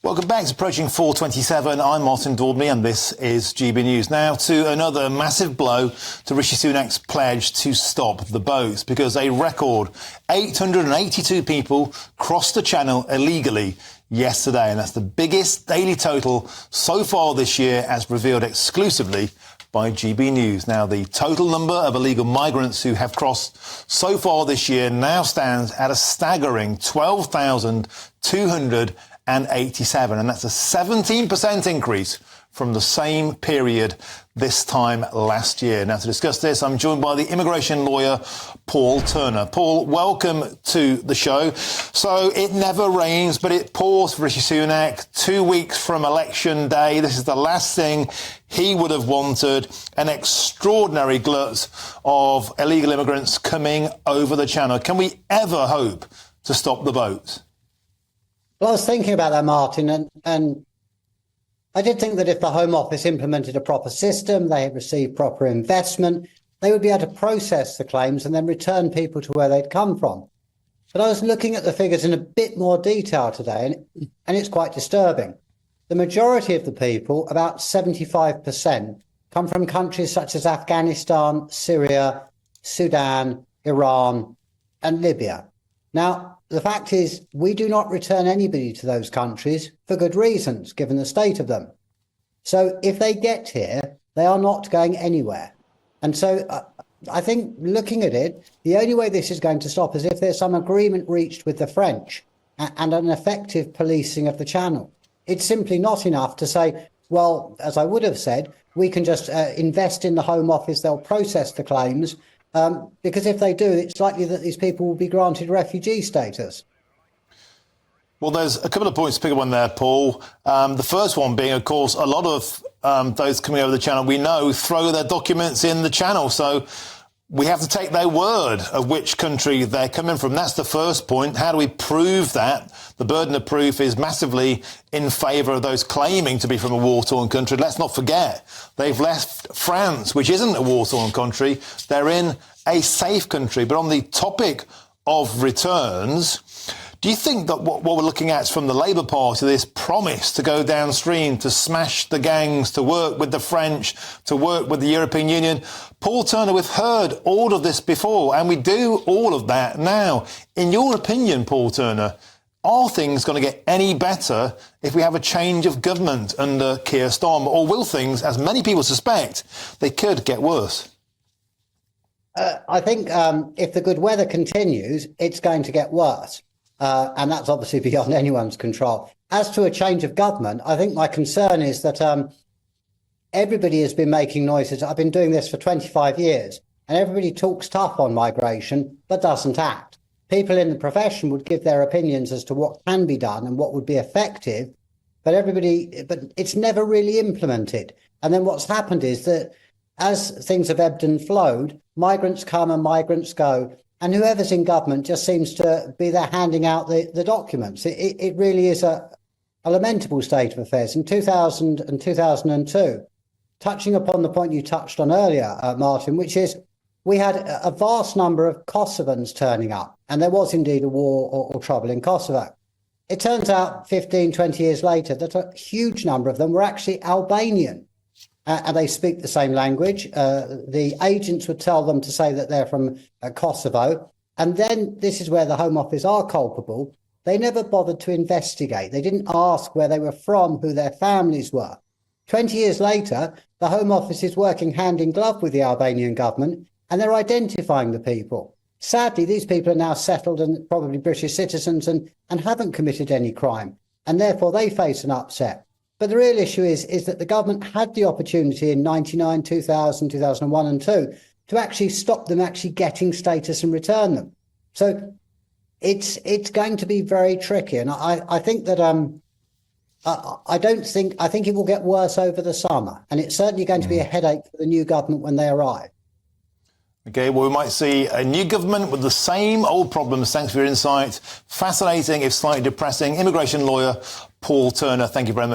Welcome back. It's approaching 4:27. I'm Martin Daubney and this is GB News. Now to another massive blow to Rishi Sunak's pledge to stop the boats, because a record 882 people crossed the channel illegally yesterday, and that's the biggest daily total so far this year, as revealed exclusively by GB News. Now, the total number of illegal migrants who have crossed so far this year now stands at a staggering 12,287, and that's a 17% increase from the same period this time last year. Now, to discuss this, I'm joined by the immigration lawyer, Paul Turner. Paul, welcome to the show. So it never rains, but it pours for Rishi Sunak. 2 weeks from election day. This is the last thing he would have wanted, an extraordinary glut of illegal immigrants coming over the channel. Can we ever hope to stop the boat? Well, I was thinking about that, Martin, and I did think that if the Home Office implemented a proper system, they had received proper investment, they would be able to process the claims and then return people to where they'd come from. But I was looking at the figures in a bit more detail today, and it's quite disturbing. The majority of the people, about 75%, come from countries such as Afghanistan, Syria, Sudan, Iran, and Libya. Now, the fact is, we do not return anybody to those countries for good reasons, given the state of them. So if they get here, they are not going anywhere. And so I think, looking at it, the only way this is going to stop is if there's some agreement reached with the French and an effective policing of the channel. It's simply not enough to say, well, as I would have said, we can just invest in the Home Office, they'll process the claims, because if they do, it's likely that these people will be granted refugee status. Well, there's a couple of points to pick up on there, Paul. The first one being, of course, a lot of those coming over the channel, we know, throw their documents in the channel. So we have to take their word of which country they're coming from. That's the first point. How do we prove that? The burden of proof is massively in favour of those claiming to be from a war-torn country. Let's not forget, they've left France, which isn't a war-torn country. They're in a safe country. But on the topic of returns, do you think that what we're looking at is from the Labour Party, this promise to go downstream, to smash the gangs, to work with the French, to work with the European Union? Paul Turner, we've heard all of this before, and we do all of that now. In your opinion, Paul Turner, are things going to get any better if we have a change of government under Keir Starmer, or will things, as many people suspect, they could get worse? I think if the good weather continues, it's going to get worse. And that's obviously beyond anyone's control. As to a change of government, I think my concern is that everybody has been making noises. I've been doing this for 25 years, and everybody talks tough on migration, but doesn't act. People in the profession would give their opinions as to what can be done and what would be effective, but it's never really implemented. And then what's happened is that as things have ebbed and flowed, migrants come and migrants go. And whoever's in government just seems to be there handing out the documents. It really is a lamentable state of affairs. In 2000 and 2002, touching upon the point you touched on earlier, Martin, which is we had a vast number of Kosovans turning up, and there was indeed a war or trouble in Kosovo. It turns out 15, 20 years later that a huge number of them were actually Albanian. And they speak the same language. The agents would tell them to say that they're from Kosovo. And then this is where the Home Office are culpable. They never bothered to investigate. They didn't ask where they were from, who their families were. 20 years later, the Home Office is working hand in glove with the Albanian government, and they're identifying the people. Sadly, these people are now settled and probably British citizens and haven't committed any crime. And therefore, they face an upset. But the real issue is that the government had the opportunity in 99, 2000, 2001 and 2 to actually stop them actually getting status and return them. So it's going to be very tricky. And I think that I think it will get worse over the summer. And it's certainly going to be a headache for the new government when they arrive. OK, well, we might see a new government with the same old problems. Thanks for your insight. Fascinating, if slightly depressing. Immigration lawyer Paul Turner, thank you very much.